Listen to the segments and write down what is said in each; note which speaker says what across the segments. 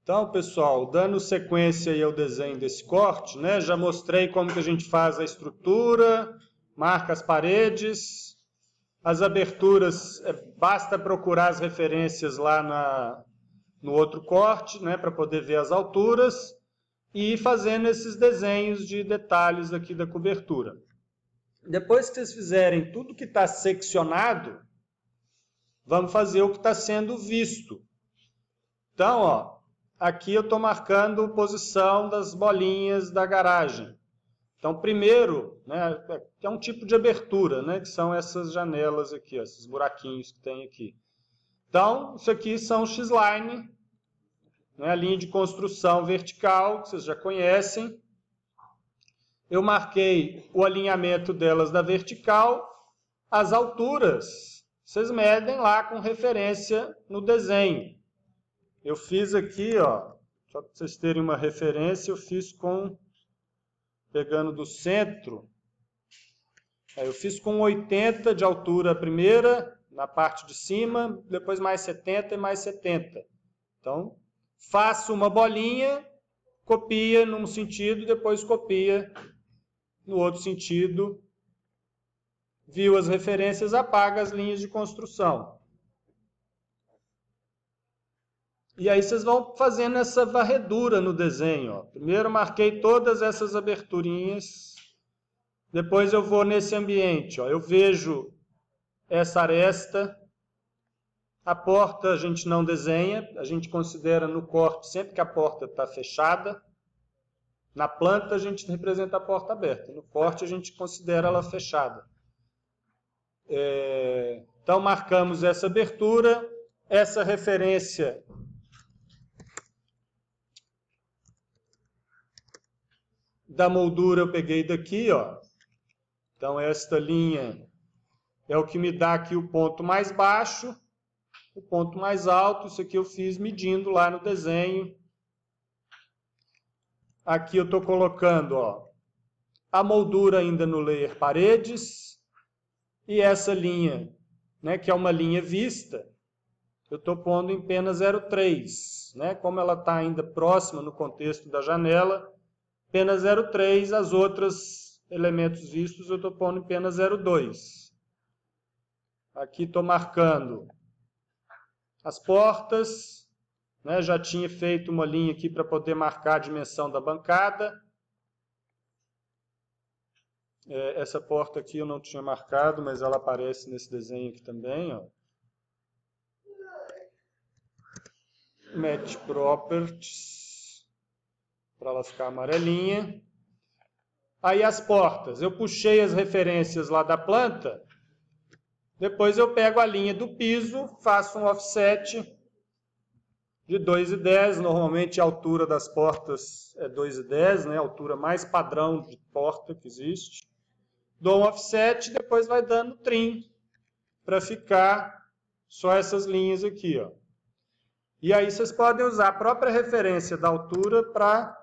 Speaker 1: Então, pessoal, dando sequência aí ao desenho desse corte, né? Já mostrei como que a gente faz a estrutura, marca as paredes, as aberturas, basta procurar as referências lá no outro corte, né? Para poder ver as alturas e ir fazendo esses desenhos de detalhes aqui da cobertura. Depois que vocês fizerem tudo que está seccionado, vamos fazer o que está sendo visto. Então, ó, aqui eu estou marcando posição das bolinhas da garagem. Então, primeiro, né, é um tipo de abertura, né, que são essas janelas aqui, ó, esses buraquinhos que tem aqui. Então, isso aqui são X-line, né, a linha de construção vertical, que vocês já conhecem. Eu marquei o alinhamento delas da vertical, as alturas, vocês medem lá com referência no desenho. Eu fiz aqui, ó, só para vocês terem uma referência, eu fiz pegando do centro, eu fiz com 80 de altura a primeira, na parte de cima, depois mais 70 e mais 70. Então, faço uma bolinha, copia num sentido, depois copia no outro sentido. Viu as referências, apaga as linhas de construção. E aí vocês vão fazendo essa varredura no desenho. Ó. Primeiro marquei todas essas aberturinhas. Depois eu vou nesse ambiente. Ó. Eu vejo essa aresta. A porta a gente não desenha. A gente considera no corte sempre que a porta está fechada. Na planta a gente representa a porta aberta. No corte a gente considera ela fechada. Então marcamos essa abertura. Essa referência da moldura eu peguei daqui, ó. Então esta linha é o que me dá aqui o ponto mais baixo, o ponto mais alto. Isso aqui eu fiz medindo lá no desenho. Aqui eu estou colocando, ó, a moldura ainda no layer paredes. E essa linha, né, que é uma linha vista, eu estou pondo em pena 0,3. Né? Como ela está ainda próxima no contexto da janela, pena 0,3, as outras elementos vistos eu estou pondo em pena 0,2. Aqui estou marcando as portas, né? Já tinha feito uma linha aqui para poder marcar a dimensão da bancada. Essa porta aqui eu não tinha marcado, mas ela aparece nesse desenho aqui também. Ó. Match Properties, para ela ficar amarelinha. Aí as portas, eu puxei as referências lá da planta, depois eu pego a linha do piso, faço um offset de 2,10, normalmente a altura das portas é 2,10, né? A altura mais padrão de porta que existe. Dou um offset e depois vai dando trim, para ficar só essas linhas aqui, ó. E aí vocês podem usar a própria referência da altura para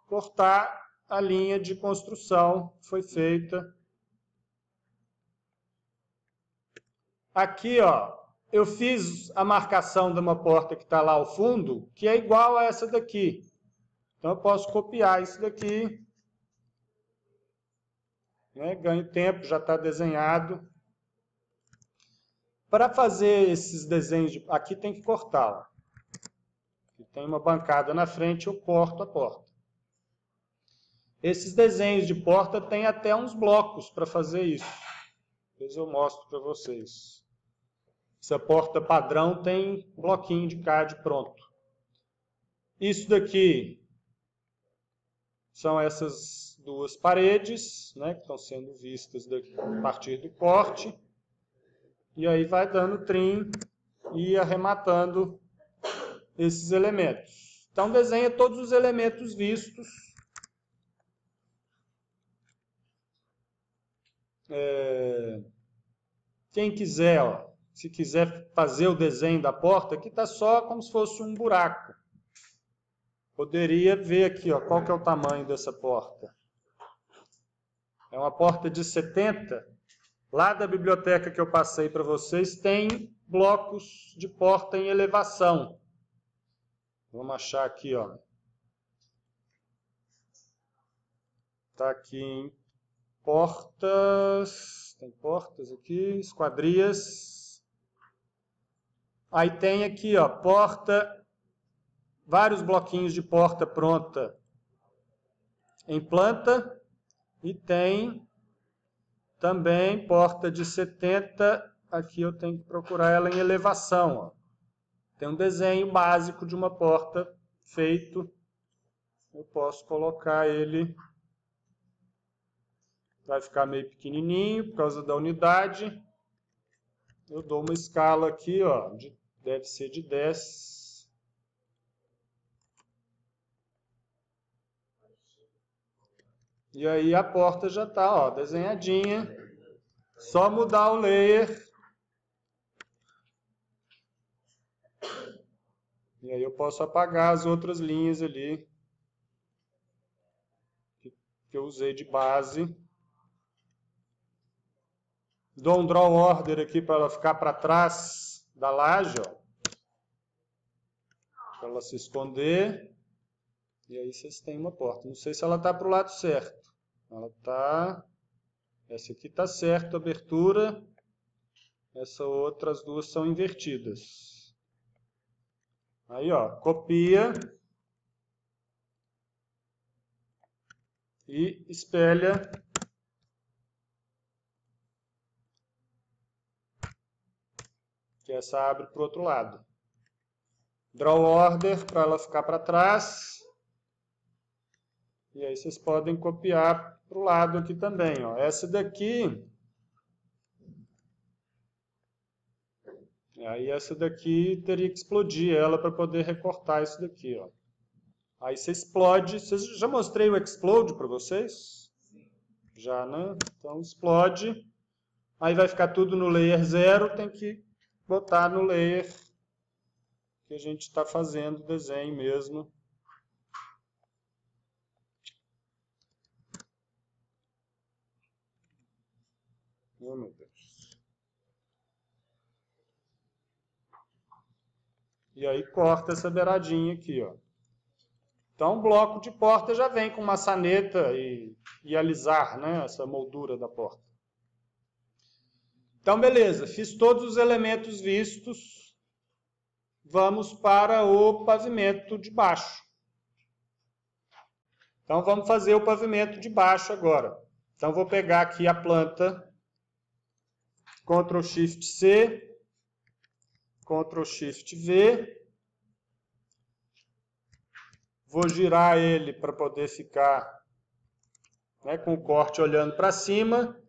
Speaker 1: cortar a linha de construção que foi feita. Aqui, ó, eu fiz a marcação de uma porta que está lá ao fundo, que é igual a essa daqui. Então eu posso copiar isso daqui. Né? Ganho tempo, já está desenhado. Para fazer esses desenhos, aqui tem que cortar. Ó. Aqui tem uma bancada na frente, eu corto a porta. Esses desenhos de porta tem até uns blocos para fazer isso. Depois eu mostro para vocês. Essa porta padrão tem bloquinho de CAD pronto. Isso daqui são essas duas paredes, né, que estão sendo vistas a partir do corte. E aí vai dando trim e arrematando esses elementos. Então desenha todos os elementos vistos. Quem quiser, ó, se quiser fazer o desenho da porta, aqui está só como se fosse um buraco. Poderia ver aqui, ó, qual que é o tamanho dessa porta. É uma porta de 70. Lá da biblioteca que eu passei para vocês, tem blocos de porta em elevação. Vamos achar aqui, ó. Tá aqui em portas, tem portas aqui, esquadrias. Aí tem aqui, ó, porta, vários bloquinhos de porta pronta em planta. E tem também porta de 70, aqui eu tenho que procurar ela em elevação, ó. Tem um desenho básico de uma porta feito, eu posso colocar ele, vai ficar meio pequenininho por causa da unidade. Eu dou uma escala aqui, ó, deve ser de 10. E aí a porta já está, ó, desenhadinha. Só mudar o layer. E aí eu posso apagar as outras linhas ali que eu usei de base. Dou um draw order aqui para ela ficar para trás da laje, ó. Para ela se esconder. E aí vocês têm uma porta. Não sei se ela está para o lado certo. Ela está... Essa aqui está certa, abertura. Essas outras duas são invertidas. Aí, ó, copia. E espelha. Que essa abre para o outro lado. Draw order para ela ficar para trás. E aí vocês podem copiar para o lado aqui também, ó. Essa daqui... Aí essa daqui teria que explodir ela para poder recortar isso daqui, ó. Aí você explode. Já mostrei o explode para vocês? Já, né? Então explode. Aí vai ficar tudo no layer 0. Tem que botar no layer que a gente está fazendo o desenho mesmo. Oh, meu Deus. E aí corta essa beiradinha aqui, ó. Então o bloco de porta já vem com maçaneta e alisar, né? Essa moldura da porta. Então beleza, fiz todos os elementos vistos. Vamos para o pavimento de baixo. Então vamos fazer o pavimento de baixo agora. Então vou pegar aqui a planta, Ctrl Shift C, Ctrl Shift V. Vou girar ele para poder ficar, né, com o corte olhando para cima.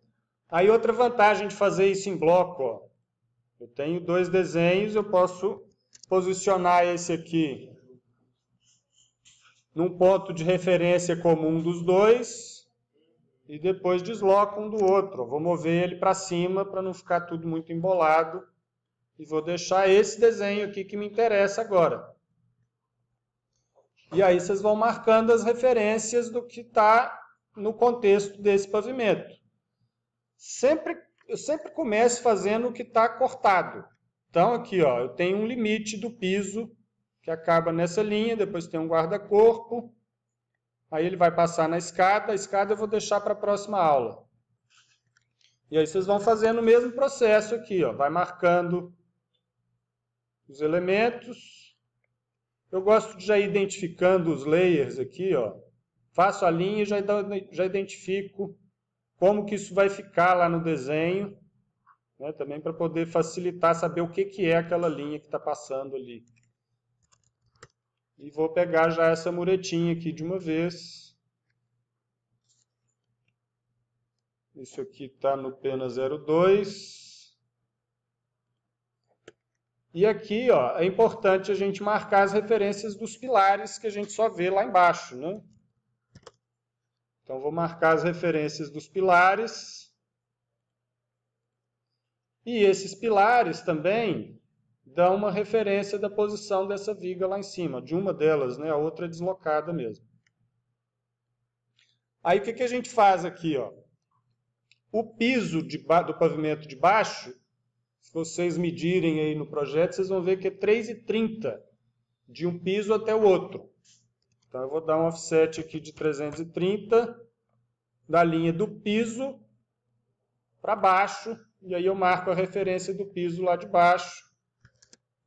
Speaker 1: Aí outra vantagem de fazer isso em bloco, ó. Eu tenho dois desenhos, eu posso posicionar esse aqui num ponto de referência comum dos dois e depois desloco um do outro. Vou mover ele para cima para não ficar tudo muito embolado e vou deixar esse desenho aqui que me interessa agora. E aí vocês vão marcando as referências do que está no contexto desse pavimento. Eu sempre começo fazendo o que está cortado. Então aqui, ó, eu tenho um limite do piso que acaba nessa linha, depois tem um guarda-corpo, aí ele vai passar na escada, a escada eu vou deixar para a próxima aula. E aí vocês vão fazendo o mesmo processo aqui, ó, vai marcando os elementos. Eu gosto de já ir identificando os layers aqui, ó. Faço a linha e já identifico como que isso vai ficar lá no desenho, né, também para poder facilitar saber o que é aquela linha que está passando ali. E vou pegar já essa muretinha aqui de uma vez. Isso aqui está no Pena 02. E aqui, ó, é importante a gente marcar as referências dos pilares que a gente só vê lá embaixo, né? Então, vou marcar as referências dos pilares. E esses pilares também dão uma referência da posição dessa viga lá em cima, de uma delas, né? A outra é deslocada mesmo. Aí, o que a gente faz aqui, ó? O piso do pavimento de baixo, se vocês medirem aí no projeto, vocês vão ver que é 3,30 de um piso até o outro. Então, eu vou dar um offset aqui de 330 da linha do piso para baixo, e aí eu marco a referência do piso lá de baixo.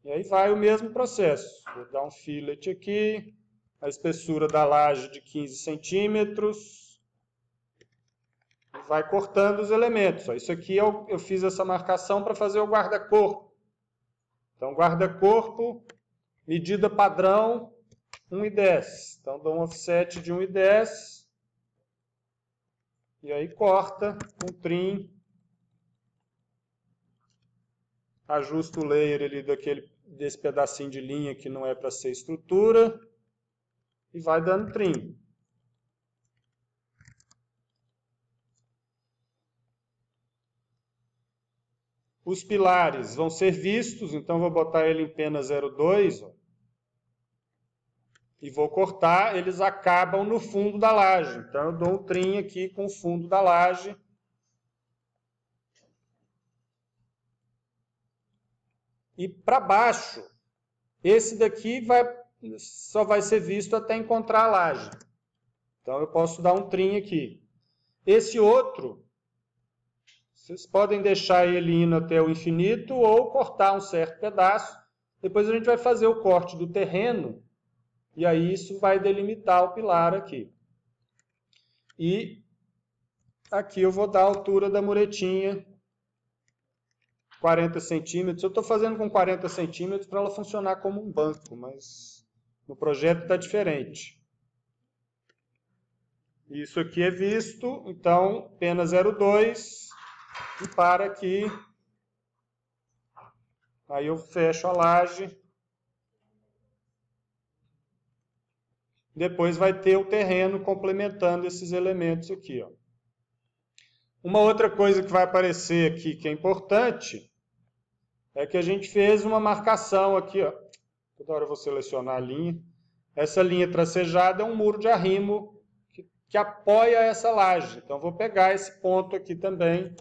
Speaker 1: E aí vai o mesmo processo. Vou dar um fillet aqui, a espessura da laje de 15 centímetros, e vai cortando os elementos. Isso aqui eu fiz essa marcação para fazer o guarda-corpo. Então, guarda-corpo, medida padrão, 1,10. Então, dou um offset de 1,10. E aí corta com trim. Ajusto o layer ali desse pedacinho de linha que não é para ser estrutura. E vai dando trim. Os pilares vão ser vistos, então vou botar ele em pena 02. Ó, e vou cortar, eles acabam no fundo da laje. Então eu dou um trim aqui com o fundo da laje. E para baixo, esse daqui só vai ser visto até encontrar a laje. Então eu posso dar um trim aqui. Esse outro, vocês podem deixar ele indo até o infinito ou cortar um certo pedaço. Depois a gente vai fazer o corte do terreno. E aí isso vai delimitar o pilar aqui. E aqui eu vou dar a altura da muretinha, 40 centímetros. Eu estou fazendo com 40 centímetros para ela funcionar como um banco, mas no projeto está diferente. Isso aqui é visto, então, pena 02, e para aqui. Aí eu fecho a laje. Depois vai ter o terreno complementando esses elementos aqui. Ó. Uma outra coisa que vai aparecer aqui que é importante é que a gente fez uma marcação aqui. Ó. Toda hora eu vou selecionar a linha. Essa linha tracejada é um muro de arrimo que apoia essa laje. Então, eu vou pegar esse ponto aqui também.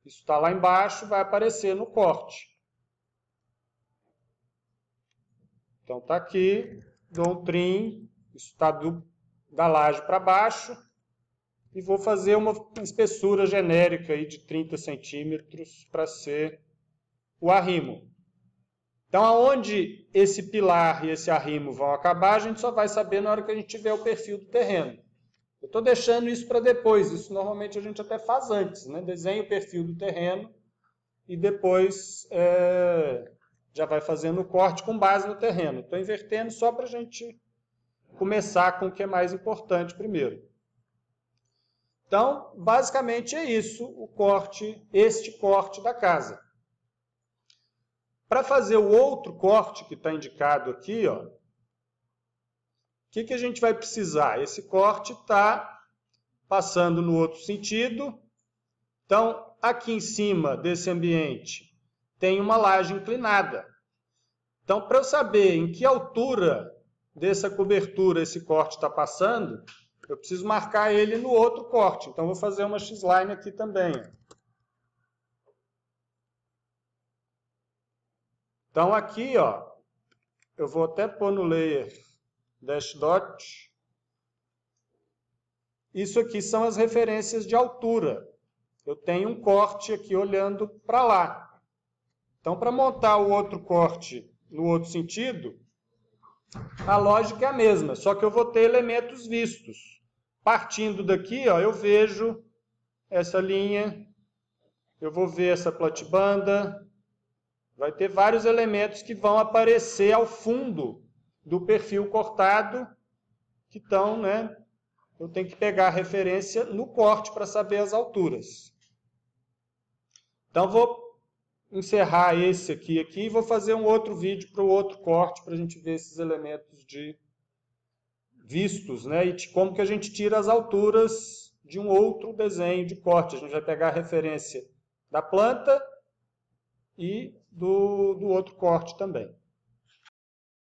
Speaker 1: Isso está lá embaixo, vai aparecer no corte. Então, está aqui, dou um trim. Isso está da laje para baixo. E vou fazer uma espessura genérica aí de 30 centímetros para ser o arrimo. Então, aonde esse pilar e esse arrimo vão acabar, a gente só vai saber na hora que a gente tiver o perfil do terreno. Eu estou deixando isso para depois. Isso normalmente a gente até faz antes, né? Desenha o perfil do terreno e depois já vai fazendo o corte com base no terreno. Estou invertendo só para a gente começar com o que é mais importante primeiro. Então, basicamente é isso, este corte da casa. Para fazer o outro corte que está indicado aqui, ó, o que a gente vai precisar? Esse corte está passando no outro sentido. Então, aqui em cima desse ambiente tem uma laje inclinada. Então, para eu saber em que altura dessa cobertura esse corte está passando, eu preciso marcar ele no outro corte. Então, vou fazer uma X-line aqui também. Então, aqui, ó, eu vou até pôr no layer dash dot. Isso aqui são as referências de altura. Eu tenho um corte aqui olhando para lá. Então, para montar o outro corte no outro sentido, a lógica é a mesma, só que eu vou ter elementos vistos. Partindo daqui, ó, eu vejo essa linha, eu vou ver essa platibanda, vai ter vários elementos que vão aparecer ao fundo do perfil cortado, que estão, né? Eu tenho que pegar a referência no corte para saber as alturas. Então, vou encerrar esse aqui e vou fazer um outro vídeo para o outro corte, para a gente ver esses elementos de vistos, né? E de como que a gente tira as alturas de um outro desenho de corte. A gente vai pegar a referência da planta e do outro corte também.